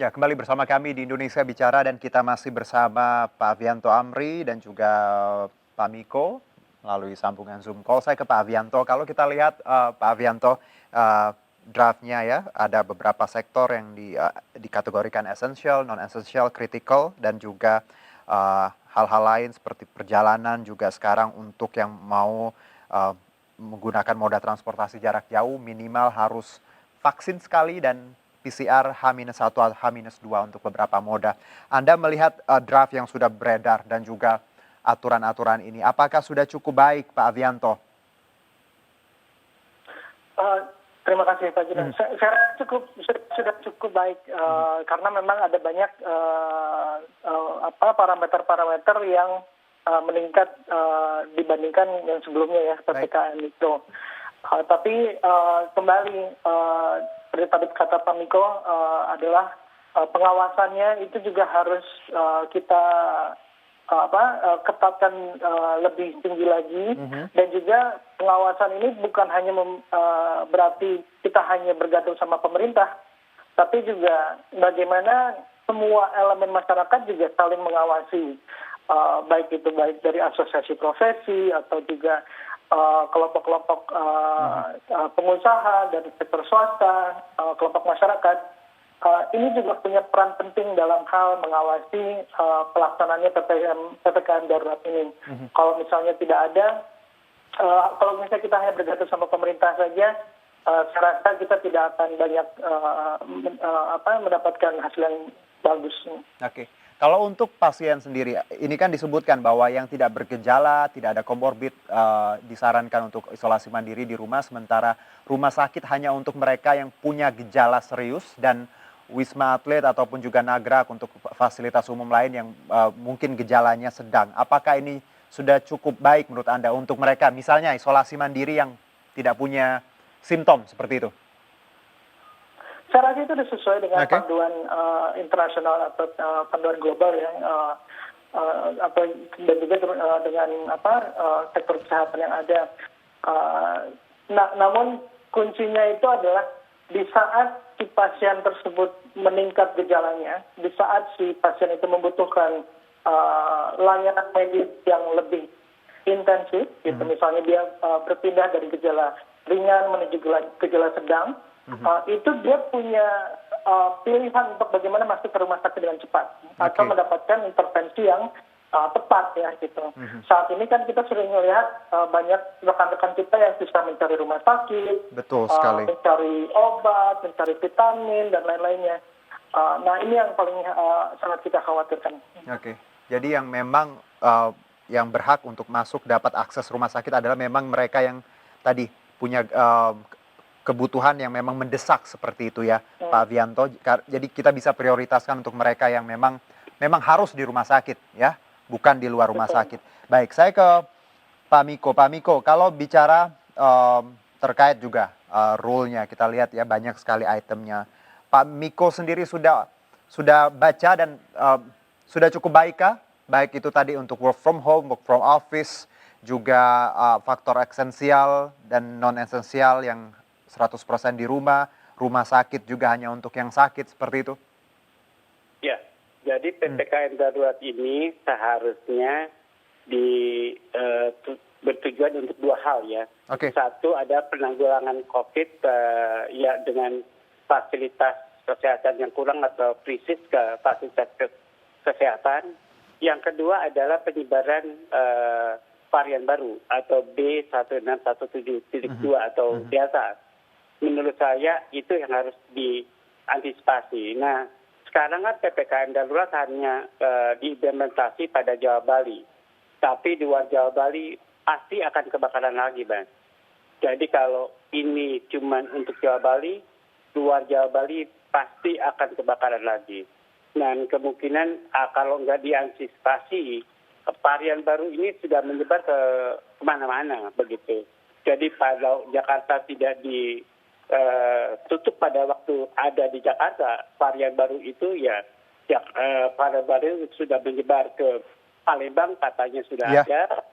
Ya, kembali bersama kami di Indonesia Bicara dan kita masih bersama Pak Avianto Amri dan juga Pak Miko melalui sambungan Zoom call. Saya ke Pak Avianto. Kalau kita lihat Pak Avianto, eh, draftnya ya, ada beberapa sektor yang dikategorikan essential, non-essential, critical, dan juga hal-hal lain seperti perjalanan juga sekarang untuk yang mau menggunakan moda transportasi jarak jauh minimal harus vaksin sekali dan PCR H-1 atau H-2 untuk beberapa moda. Anda melihat draft yang sudah beredar dan juga aturan-aturan ini, apakah sudah cukup baik Pak Avianto? Terima kasih Pak Judan. Saya sudah cukup baik karena memang ada banyak parameter-parameter yang meningkat dibandingkan yang sebelumnya ya PPKM itu. Tapi kembali seperti tadi kata Pak Miko adalah pengawasannya itu juga harus kita ketatkan lebih tinggi lagi dan juga pengawasan ini bukan hanya berarti kita hanya bergantung sama pemerintah, tapi juga bagaimana semua elemen masyarakat juga saling mengawasi, baik dari asosiasi profesi atau juga kelompok-kelompok pengusaha dari sektor swasta, kelompok masyarakat. Ini juga punya peran penting dalam hal mengawasi pelaksanaannya PPKM darurat ini. Kalau misalnya tidak ada, kalau misalnya kita hanya bergantung sama pemerintah saja, saya rasa kita tidak akan banyak mendapatkan hasil yang bagus. Oke. Kalau untuk pasien sendiri, ini kan disebutkan bahwa yang tidak bergejala, tidak ada komorbid, disarankan untuk isolasi mandiri di rumah, sementara rumah sakit hanya untuk mereka yang punya gejala serius dan Wisma Atlet ataupun juga Nagrak untuk fasilitas umum lain yang mungkin gejalanya sedang. Apakah ini sudah cukup baik menurut Anda untuk mereka, misalnya isolasi mandiri yang tidak punya simptom seperti itu? Saya rasa itu sesuai dengan panduan internasional atau panduan global yang dan juga dengan sektor kesehatan yang ada. Namun kuncinya itu adalah di saat si pasien tersebut meningkat gejalanya, di saat si pasien itu membutuhkan layanan medis yang lebih intensif, gitu. Misalnya dia berpindah dari gejala ringan menuju gejala sedang. Itu dia punya pilihan untuk bagaimana masuk ke rumah sakit dengan cepat atau mendapatkan intervensi yang tepat ya gitu. Saat ini kan kita sering melihat banyak rekan-rekan kita yang susah mencari rumah sakit, betul sekali, mencari obat, mencari vitamin dan lain-lainnya. Nah ini yang paling sangat kita khawatirkan. Oke. Jadi yang memang yang berhak untuk masuk dapat akses rumah sakit adalah memang mereka yang tadi punya kebutuhan yang memang mendesak seperti itu ya, Pak Avianto. Jadi kita bisa prioritaskan untuk mereka yang memang harus di rumah sakit ya, bukan di luar rumah sakit. Baik, saya ke Pak Miko. Pak Miko, kalau bicara terkait juga rule-nya, kita lihat ya banyak sekali itemnya. Pak Miko sendiri sudah baca dan sudah cukup baikkah? Baik itu tadi untuk work from home, work from office, juga faktor esensial dan non-esensial yang 100% di rumah sakit juga hanya untuk yang sakit, seperti itu? Ya, jadi PPKM darurat ini seharusnya bertujuan untuk dua hal ya. Satu, ada penanggulangan COVID ya dengan fasilitas kesehatan yang kurang atau krisis ke fasilitas kesehatan. Yang kedua adalah penyebaran varian baru atau B1617.2 atau Delta. Menurut saya itu yang harus diantisipasi. Nah, sekarang kan PPKM darurat hanya diimplementasi pada Jawa Bali. Tapi di luar Jawa Bali pasti akan kebakaran lagi, Bang. Jadi kalau ini cuma untuk Jawa Bali, luar Jawa Bali pasti akan kebakaran lagi. Dan kemungkinan kalau nggak diantisipasi, varian baru ini sudah menyebar ke kemana-mana begitu. Jadi kalau Jakarta tidak tutup pada waktu ada di Jakarta, varian baru itu varian baru sudah menyebar ke Palembang katanya sudah ada,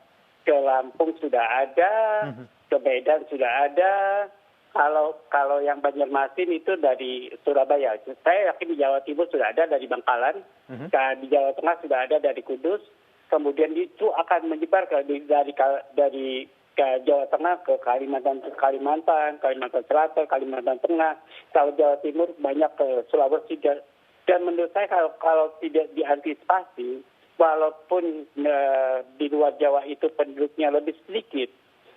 ke Lampung sudah ada, ke Medan sudah ada, Kalau yang Banjarmasin itu dari Surabaya. Saya yakin di Jawa Timur sudah ada dari Bangkalan, di Jawa Tengah sudah ada dari Kudus, kemudian itu akan menyebar dari ke Jawa Tengah ke Kalimantan Selatan, Kalimantan Tengah, kalau Jawa Timur banyak ke Sulawesi. Dan menurut saya kalau tidak diantisipasi, walaupun di luar Jawa itu penduduknya lebih sedikit,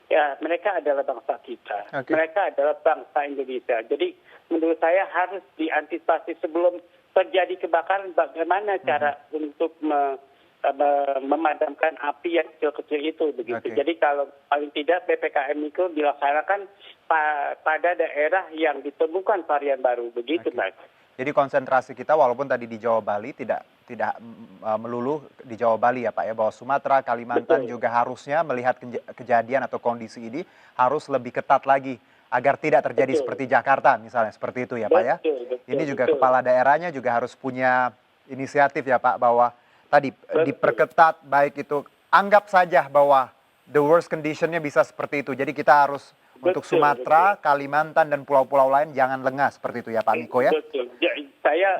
ya mereka adalah bangsa kita. Okay. Mereka adalah bangsa Indonesia. Jadi menurut saya harus diantisipasi sebelum terjadi kebakaran, bagaimana cara untuk memadamkan api yang kecil-kecil itu begitu. Okay. Jadi kalau paling tidak PPKM itu dilaksanakan pada daerah yang ditemukan varian baru begitu, Mas. Jadi konsentrasi kita walaupun tadi di Jawa Bali tidak melulu di Jawa Bali ya Pak ya, bahwa Sumatera, Kalimantan juga harusnya melihat kejadian atau kondisi ini harus lebih ketat lagi agar tidak terjadi seperti Jakarta misalnya, seperti itu ya Pak ya. Ini juga kepala daerahnya juga harus punya inisiatif ya Pak, bahwa tadi diperketat, baik itu anggap saja bahwa the worst condition-nya bisa seperti itu. Jadi kita harus untuk Sumatera, Kalimantan, dan pulau-pulau lain jangan lengah seperti itu ya Pak Miko ya? Betul. Saya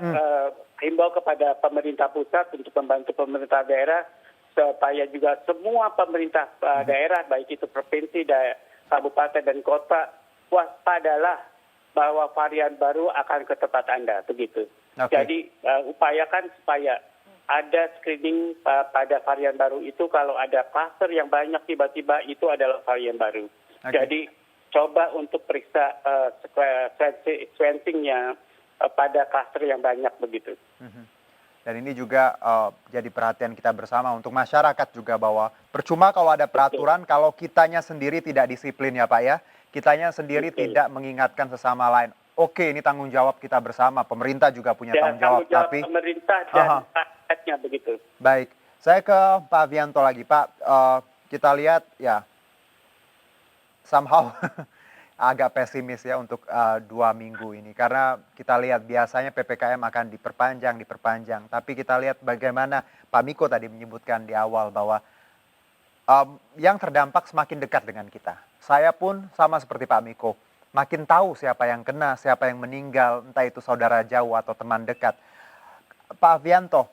himbau kepada pemerintah pusat untuk membantu pemerintah daerah supaya juga semua pemerintah daerah, baik itu provinsi, kabupaten, dan kota, waspadalah bahwa varian baru akan ke tempat Anda, begitu. Okay. Jadi upayakan supaya ada screening pada varian baru itu. Kalau ada kluster yang banyak tiba-tiba itu adalah varian baru. Okay. Jadi coba untuk periksa sequencing-nya pada kluster yang banyak begitu. Dan ini juga jadi perhatian kita bersama untuk masyarakat juga, bahwa percuma kalau ada peraturan kalau kitanya sendiri tidak disiplin ya Pak ya. Kitanya sendiri tidak mengingatkan sesama lain. Oke, ini tanggung jawab kita bersama. Pemerintah juga punya tanggung jawab. Tapi pemerintah dan rakyatnya begitu. Baik, saya ke Pak Avianto lagi. Pak, kita lihat ya somehow agak pesimis ya untuk 2 minggu ini. Karena kita lihat biasanya PPKM akan diperpanjang. Tapi kita lihat bagaimana Pak Miko tadi menyebutkan di awal bahwa yang terdampak semakin dekat dengan kita. Saya pun sama seperti Pak Miko. Makin tahu siapa yang kena, siapa yang meninggal, entah itu saudara jauh atau teman dekat. Pak Avianto,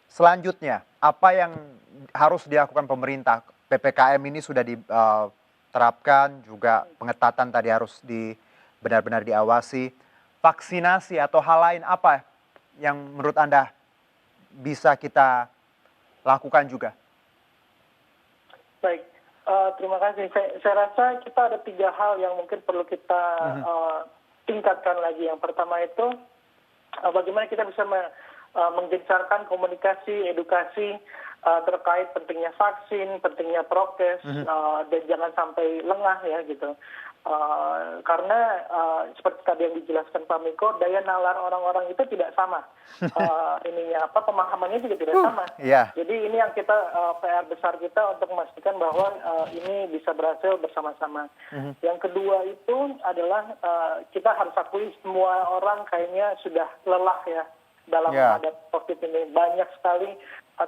selanjutnya apa yang harus dilakukan pemerintah? PPKM ini sudah diterapkan, juga pengetatan tadi harus benar-benar diawasi. Vaksinasi atau hal lain apa yang menurut Anda bisa kita lakukan juga? Baik. Terima kasih. Saya rasa kita ada 3 hal yang mungkin perlu kita tingkatkan lagi. Yang pertama itu bagaimana kita bisa menggencarkan komunikasi, edukasi terkait pentingnya vaksin, pentingnya prokes, dan jangan sampai lengah ya gitu. Karena seperti tadi yang dijelaskan Pak Miko, daya nalar orang-orang itu tidak sama. Pemahamannya juga tidak sama. Yeah. Jadi ini yang kita PR besar kita untuk memastikan bahwa ini bisa berhasil bersama-sama. Yang kedua itu adalah kita harus akui semua orang kayaknya sudah lelah ya dalam menghadapi COVID ini. Banyak sekali,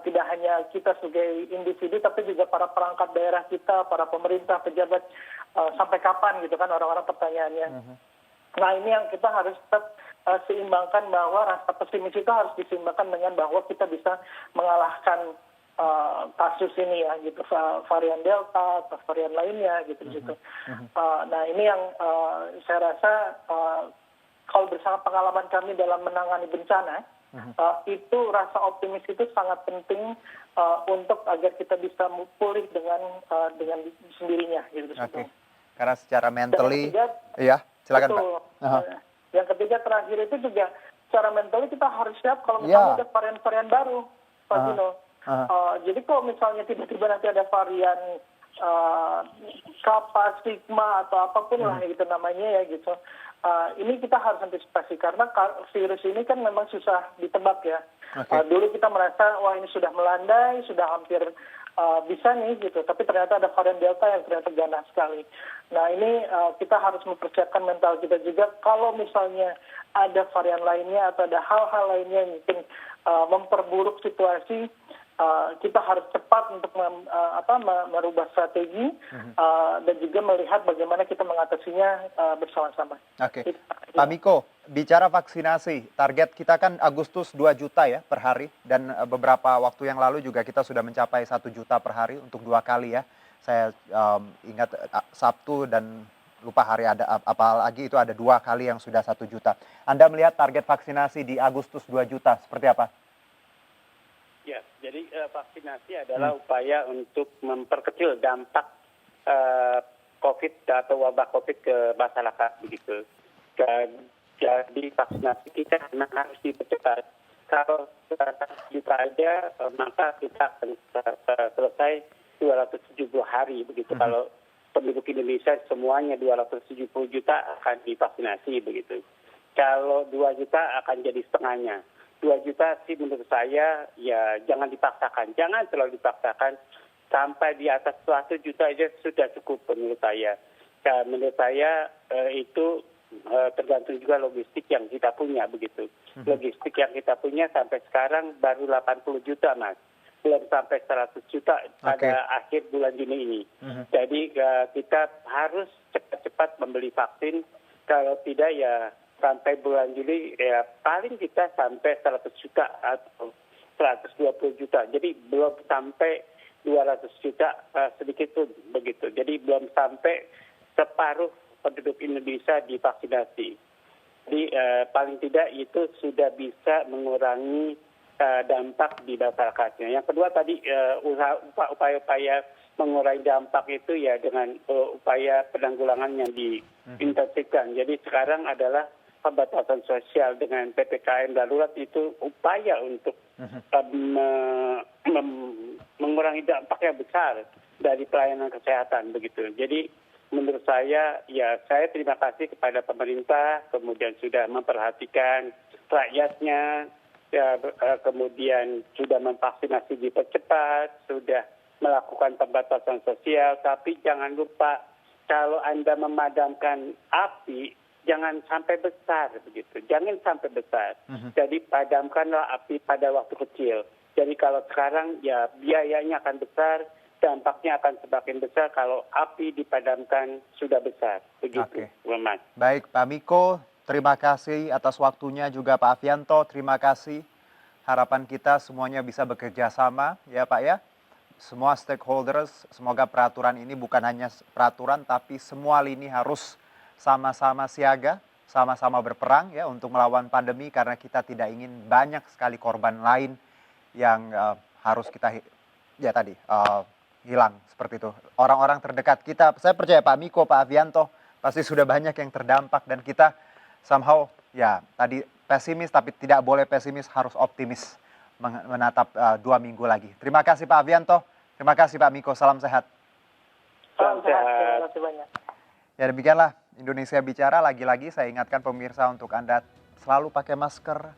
tidak hanya kita sebagai individu, tapi juga para perangkat daerah kita, para pemerintah, pejabat, sampai kapan gitu kan orang-orang pertanyaannya. Nah ini yang kita harus tetap seimbangkan, bahwa rasa pesimis itu harus diseimbangkan dengan bahwa kita bisa mengalahkan kasus ini ya gitu, varian Delta atau varian lainnya gitu. Nah ini yang saya rasa kalau bersama pengalaman kami dalam menangani bencana, itu rasa optimis itu sangat penting untuk agar kita bisa pulih dengan sendirinya gitu. Okay. Karena secara mentally, ya silakan betul, Pak. Yang ketiga terakhir itu juga secara mentally kita harus siap kalau misalnya ada varian-varian baru, Pak Dino. Jadi kalau misalnya tiba-tiba nanti ada varian Kappa, Sigma atau apapun lah gitu namanya ya gitu. Ini kita harus antisipasi karena virus ini kan memang susah ditebak ya. Dulu kita merasa wah ini sudah melandai, sudah hampir bisa nih gitu, tapi ternyata ada varian Delta yang ternyata ganas sekali. Nah ini kita harus mempersiapkan mental kita juga kalau misalnya ada varian lainnya atau ada hal-hal lainnya yang mungkin memperburuk situasi, kita harus cepat untuk merubah strategi dan juga melihat bagaimana kita mengatasinya bersama-sama. Oke. Pak Miko, bicara vaksinasi, target kita kan Agustus 2 juta ya per hari, dan beberapa waktu yang lalu juga kita sudah mencapai 1 juta per hari untuk 2 kali ya. Saya ingat Sabtu dan lupa hari ada, apalagi itu ada 2 kali yang sudah 1 juta. Anda melihat target vaksinasi di Agustus 2 juta seperti apa? Ya, jadi vaksinasi adalah upaya untuk memperkecil dampak COVID atau wabah COVID ke masyarakat begitu. Jadi vaksinasi kita memang harus dipercepat. Kalau 1 juta aja, maka kita akan selesai 270 hari begitu. Kalau penduduk Indonesia semuanya 270 juta akan divaksinasi begitu. Kalau 2 juta akan jadi setengahnya. 2 juta sih menurut saya ya jangan dipaksakan, jangan terlalu dipaksakan, sampai di atas 1 juta aja sudah cukup menurut saya. Menurut saya itu tergantung juga logistik yang kita punya begitu. Logistik yang kita punya sampai sekarang baru 80 juta Mas, belum sampai 100 juta pada akhir bulan Juni ini. Jadi kita harus cepat-cepat membeli vaksin, kalau tidak ya sampai bulan Juli ya paling kita sampai 100 juta atau 120 juta. Jadi belum sampai 200 juta sedikit pun begitu. Jadi belum sampai separuh penduduk Indonesia divaksinasi. Jadi paling tidak itu sudah bisa mengurangi dampak di masyarakatnya. Yang kedua tadi upaya-upaya mengurangi dampak itu ya dengan upaya penanggulangan yang diintensifkan. Jadi sekarang adalah pembatasan sosial dengan PPKM darurat itu upaya untuk mengurangi dampak yang besar dari pelayanan kesehatan begitu. Jadi menurut saya ya saya terima kasih kepada pemerintah, kemudian sudah memperhatikan rakyatnya, ya, kemudian sudah memvaksinasi dipercepat, sudah melakukan pembatasan sosial, tapi jangan lupa kalau Anda memadamkan api jangan sampai besar begitu, jangan sampai besar. Jadi padamkanlah api pada waktu kecil. Jadi kalau sekarang ya biayanya akan besar, dampaknya akan semakin besar kalau api dipadamkan sudah besar. Begitu, Mas. Baik, Pak Miko, terima kasih atas waktunya, juga Pak Avianto, terima kasih. Harapan kita semuanya bisa bekerja sama ya Pak ya. Semua stakeholders, semoga peraturan ini bukan hanya peraturan tapi semua lini harus sama-sama siaga, sama-sama berperang ya untuk melawan pandemi, karena kita tidak ingin banyak sekali korban lain yang harus kita hilang seperti itu. Orang-orang terdekat kita, saya percaya Pak Miko, Pak Avianto pasti sudah banyak yang terdampak, dan kita somehow ya tadi pesimis, tapi tidak boleh pesimis, harus optimis menatap 2 minggu lagi. Terima kasih Pak Avianto, terima kasih Pak Miko, salam sehat. Salam sehat, terima kasih banyak. Ya demikianlah Indonesia Bicara, lagi-lagi saya ingatkan pemirsa untuk Anda selalu pakai masker,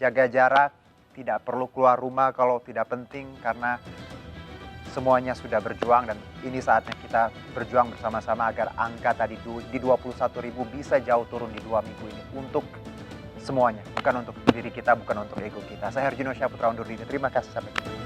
jaga jarak, tidak perlu keluar rumah kalau tidak penting, karena semuanya sudah berjuang dan ini saatnya kita berjuang bersama-sama agar angka tadi di 21.000 bisa jauh turun di 2 minggu ini untuk semuanya, bukan untuk diri kita, bukan untuk ego kita. Saya Herjino Syaputra undur diri, terima kasih, sampai jumpa.